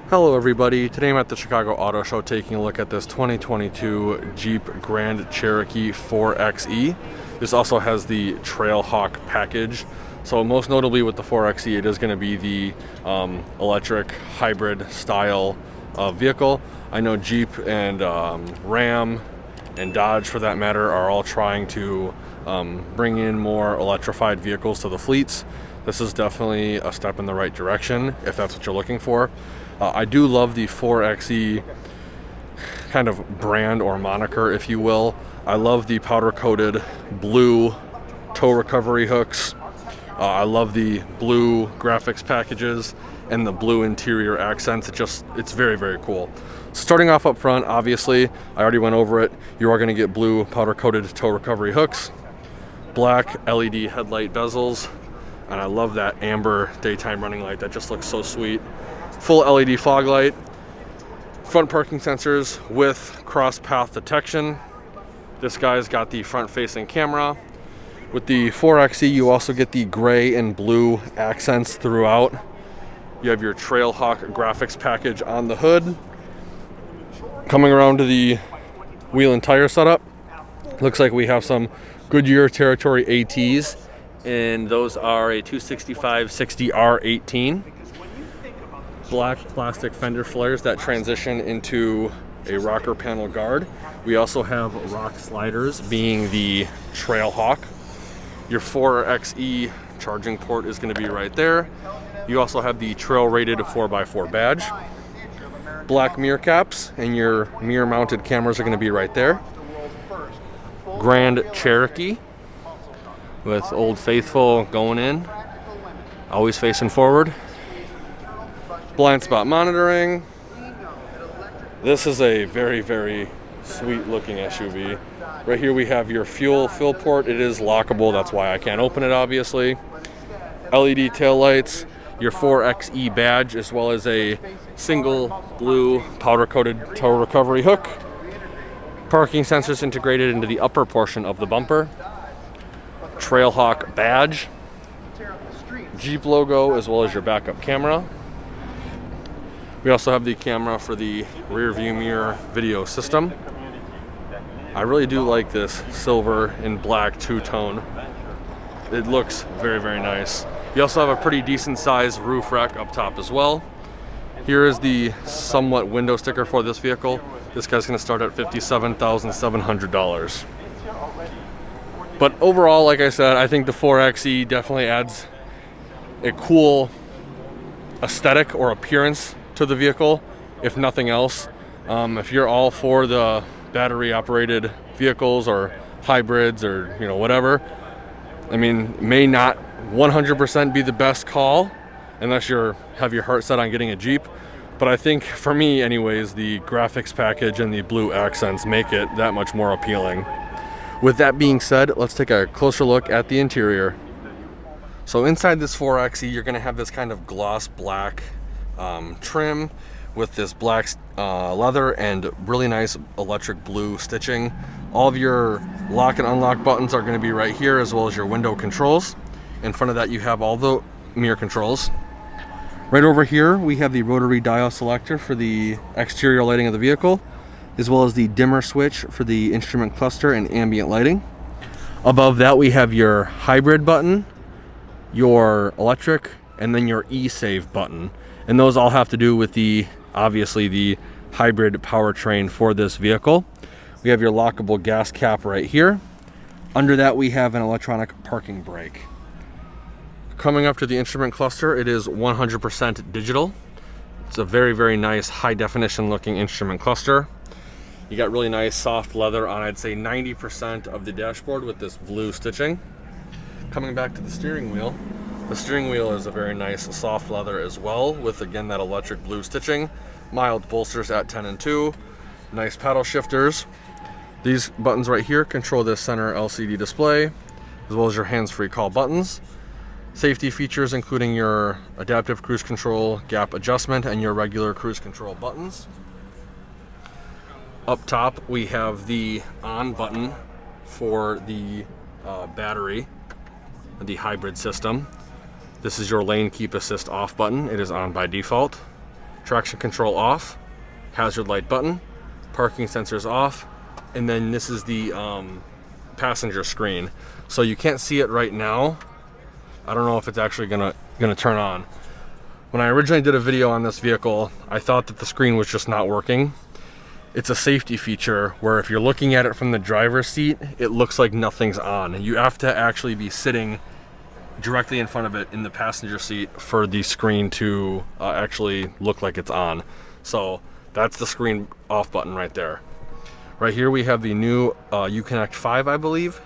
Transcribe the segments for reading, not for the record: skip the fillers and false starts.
Hello everybody, today I'm at the Chicago Auto Show taking a look at this 2022 Jeep Grand Cherokee 4xE. This also has the Trailhawk package. So most notably with the 4xE, it is going to be the electric hybrid style vehicle. I know Jeep and Ram and Dodge for that matter are all trying to bring in more electrified vehicles to the fleets. This is definitely a step in the right direction if that's what you're looking for. I do love the 4xE kind of brand or moniker, if you will. I love the powder coated blue tow recovery hooks. I love the blue graphics packages and the blue interior accents. It's very, very cool. Starting off up front, obviously, I already went over it. You are going to get blue powder coated tow recovery hooks, black LED headlight bezels, and I love that amber daytime running light. That just looks so sweet. Full LED fog light, front parking sensors with cross path detection. This guy's got the front facing camera. With the 4xE, you also get the gray and blue accents throughout. You have your Trailhawk graphics package on the hood. Coming around to the wheel and tire setup, looks like we have some Goodyear Territory ATs, and those are a 265/60R18. Black plastic fender flares that transition into a rocker panel guard. We also have rock sliders, being the Trailhawk. Your 4xE charging port is going to be right there. You also have the trail rated 4x4 badge. Black mirror caps, and your mirror mounted cameras are going to be right there. Grand Cherokee with Old Faithful going in, always facing forward. Blind spot monitoring. This is a very, very sweet looking SUV. Right here we have your fuel fill port. It is lockable, that's why I can't open it, obviously. LED tail lights, your 4xE badge, as well as a single blue powder coated tow recovery hook. Parking sensors integrated into the upper portion of the bumper. Trailhawk badge. Jeep logo, as well as your backup camera. We also have the camera for the rear view mirror video system. I really do like this silver and black two-tone. It looks very, very nice. You also have a pretty decent sized roof rack up top as well. Here is the somewhat window sticker for this vehicle. This guy's going to start at $57,700. But overall, like I said, I think the 4xE definitely adds a cool aesthetic or appearance to the vehicle, if nothing else. If you're all for the battery operated vehicles or hybrids or whatever, I mean, may not 100% be the best call unless you have your heart set on getting a Jeep. But I think for me anyways, the graphics package and the blue accents make it that much more appealing. With that being said, let's take a closer look at the interior. So inside this 4xE, you're going to have this kind of gloss black trim with this black leather and really nice electric blue stitching. All of your lock and unlock buttons are going to be right here, as well as your window controls. In front of that you have all the mirror controls. Right over here we have the rotary dial selector for the exterior lighting of the vehicle, as well as the dimmer switch for the instrument cluster and ambient lighting. Above that we have your hybrid button, your electric, and then your e-save button. And those all have to do with obviously the hybrid powertrain for this vehicle. We have your lockable gas cap right here. Under that we have an electronic parking brake. Coming up to the instrument cluster, it is 100% digital. It's a very, very nice high definition looking instrument cluster. You got really nice soft leather on, I'd say 90% of the dashboard with this blue stitching. Coming back to the steering wheel. The steering wheel is a very nice soft leather as well, with again that electric blue stitching. Mild bolsters at 10 and 2. Nice paddle shifters. These buttons right here control this center LCD display, as well as your hands-free call buttons. Safety features including your adaptive cruise control, gap adjustment, and your regular cruise control buttons. Up top we have the on button for the battery, the hybrid system. This is your lane keep assist off button. It is on by default. traction control off, hazard light button, parking sensors off, and then this is the passenger screen. So you can't see it right now. I don't know if it's actually gonna turn on. When I originally did a video on this vehicle, I thought that the screen was just not working. It's a safety feature where if you're looking at it from the driver's seat, it looks like nothing's on. You have to actually be sitting directly in front of it in the passenger seat for the screen to actually look like it's on. So that's the screen off button right there. Right here we have the new Uconnect 5, I believe.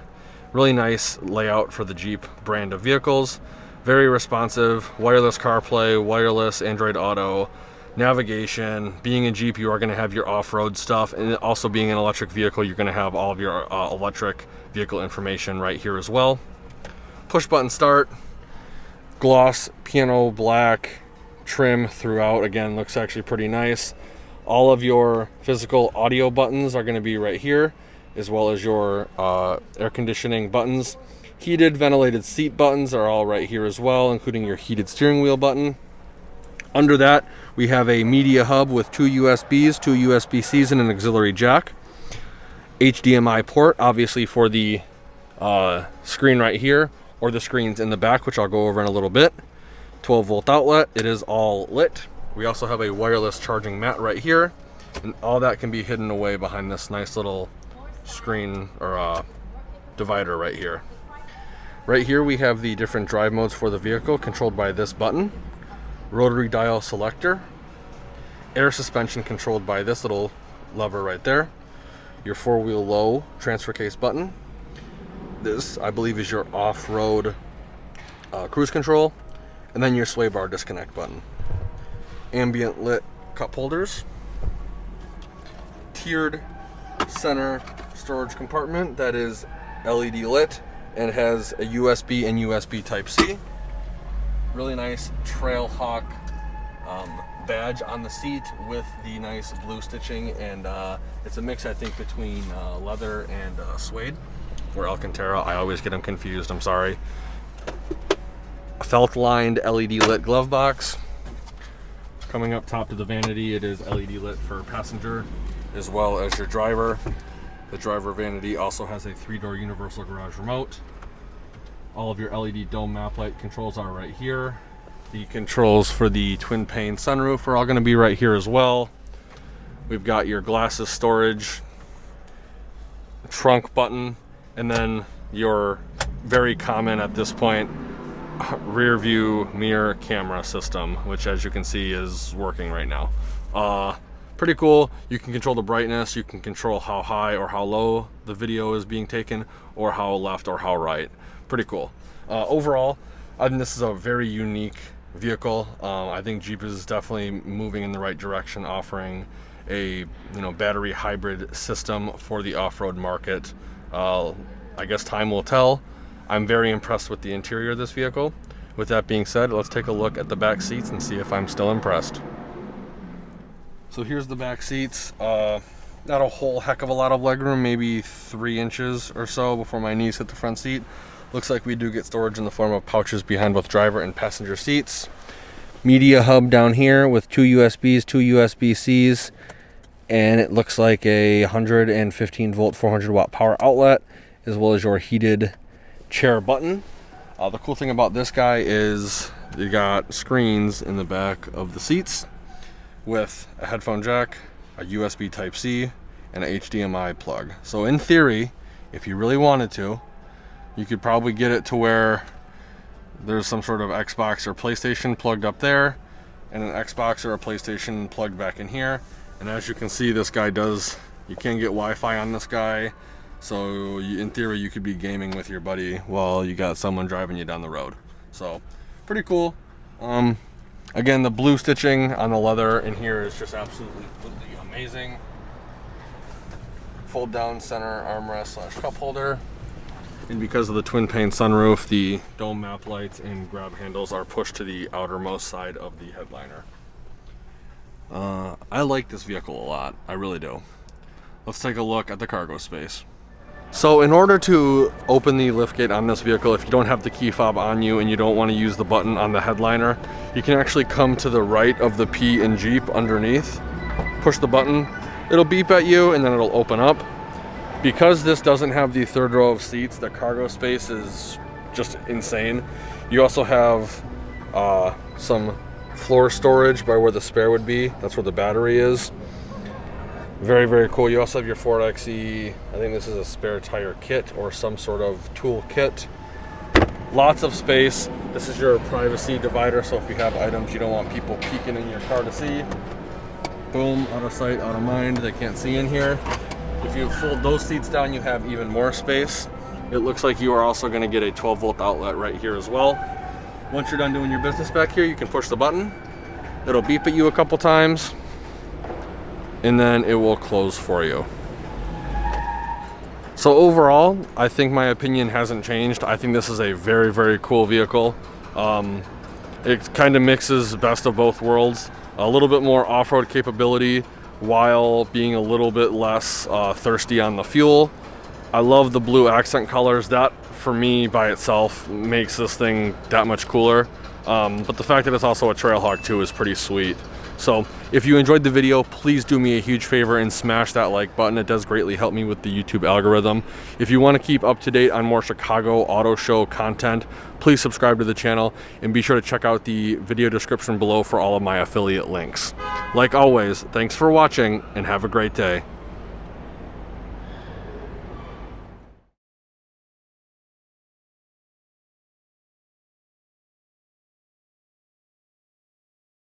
Really nice layout for the Jeep brand of vehicles. Very responsive, wireless CarPlay, wireless Android Auto, navigation. Being a Jeep, you are going to have your off-road stuff, and also being an electric vehicle, you're going to have all of your electric vehicle information right here as well. Push button start, gloss piano black trim throughout. Again, looks actually pretty nice. All of your physical audio buttons are going to be right here, as well as your air conditioning buttons. Heated, ventilated seat buttons are all right here as well, including your heated steering wheel button. Under that, we have a media hub with 2 USBs, 2 USB-Cs, and an auxiliary jack. HDMI port, obviously for the screen right here, or the screens in the back, which I'll go over in a little bit. 12-volt outlet, it is all lit. We also have a wireless charging mat right here, and all that can be hidden away behind this nice little screen or divider right here. Right here we have the different drive modes for the vehicle controlled by this button. Rotary dial selector. Air suspension controlled by this little lever right there. Your 4-wheel low transfer case button. This, I believe, is your off-road cruise control. And then your sway bar disconnect button. Ambient lit cup holders. Tiered center storage compartment that is LED lit and has a USB and USB Type-C. Really nice Trailhawk badge on the seat with the nice blue stitching, and it's a mix, I think, between leather and suede or Alcantara. I always get them confused, I'm sorry. A felt lined LED lit glove box. Coming up top to the vanity, it is LED lit for passenger as well as your driver. The driver vanity also has a 3-door universal garage remote. All of your LED dome map light controls are right here. The controls for the twin pane sunroof are all going to be right here as well. We've got your glasses storage, trunk button, and then your very common at this point rear view mirror camera system, which as you can see is working right now. Pretty cool. You can control the brightness, you can control how high or how low the video is being taken, or how left or how right. Pretty cool. Overall, I think this is a very unique vehicle. I think Jeep is definitely moving in the right direction, offering a battery hybrid system for the off-road market. I guess time will tell. I'm very impressed with the interior of this vehicle. With that being said, let's take a look at the back seats and see if I'm still impressed. So here's the back seats. Not a whole heck of a lot of legroom, maybe 3 inches or so before my knees hit the front seat. Looks like we do get storage in the form of pouches behind both driver and passenger seats. Media hub down here with 2 USBs, 2 USB-Cs, and it looks like a 115 volt 400 watt power outlet, as well as your heated chair button. The cool thing about this guy is you got screens in the back of the seats with a headphone jack, a USB Type-C, and an HDMI plug. So in theory, if you really wanted to, you could probably get it to where there's some sort of Xbox or PlayStation plugged up there, and an Xbox or a PlayStation plugged back in here. And as you can see, this guy you can get Wi-Fi on this guy. So in theory, you could be gaming with your buddy while you got someone driving you down the road. So pretty cool. Again, the blue stitching on the leather in here is just absolutely amazing. Fold down center armrest / cup holder. And because of the twin pane sunroof, the dome map lights and grab handles are pushed to the outermost side of the headliner. I like this vehicle a lot. I really do. Let's take a look at the cargo space. So in order to open the liftgate on this vehicle, if you don't have the key fob on you and you don't want to use the button on the headliner, You can actually come to the right of the P in Jeep underneath, push the button, it'll beep at you and then it'll open up. Because this doesn't have the third row of seats, the cargo space is just insane. You also have some floor storage by where the spare would be. That's where the battery is. Very, very cool. You also have your 4xE, I think this is a spare tire kit or some sort of tool kit. Lots of space. This is your privacy divider, so if you have items you don't want people peeking in your car to see, boom, out of sight, out of mind, they can't see in here. If you fold those seats down, you have even more space. It looks like you are also going to get a 12-volt outlet right here as well. Once you're done doing your business back here, you can push the button. It'll beep at you a couple times, and then it will close for you. So overall, I think my opinion hasn't changed. I think this is a very, very cool vehicle. It kind of mixes best of both worlds. A little bit more off-road capability while being a little bit less thirsty on the fuel. I love the blue accent colors. That, for me, by itself, makes this thing that much cooler. But the fact that it's also a Trailhawk too is pretty sweet. So if you enjoyed the video, please do me a huge favor and smash that like button. It does greatly help me with the YouTube algorithm. If you want to keep up to date on more Chicago Auto Show content, please subscribe to the channel and be sure to check out the video description below for all of my affiliate links. Like always, thanks for watching and have a great day.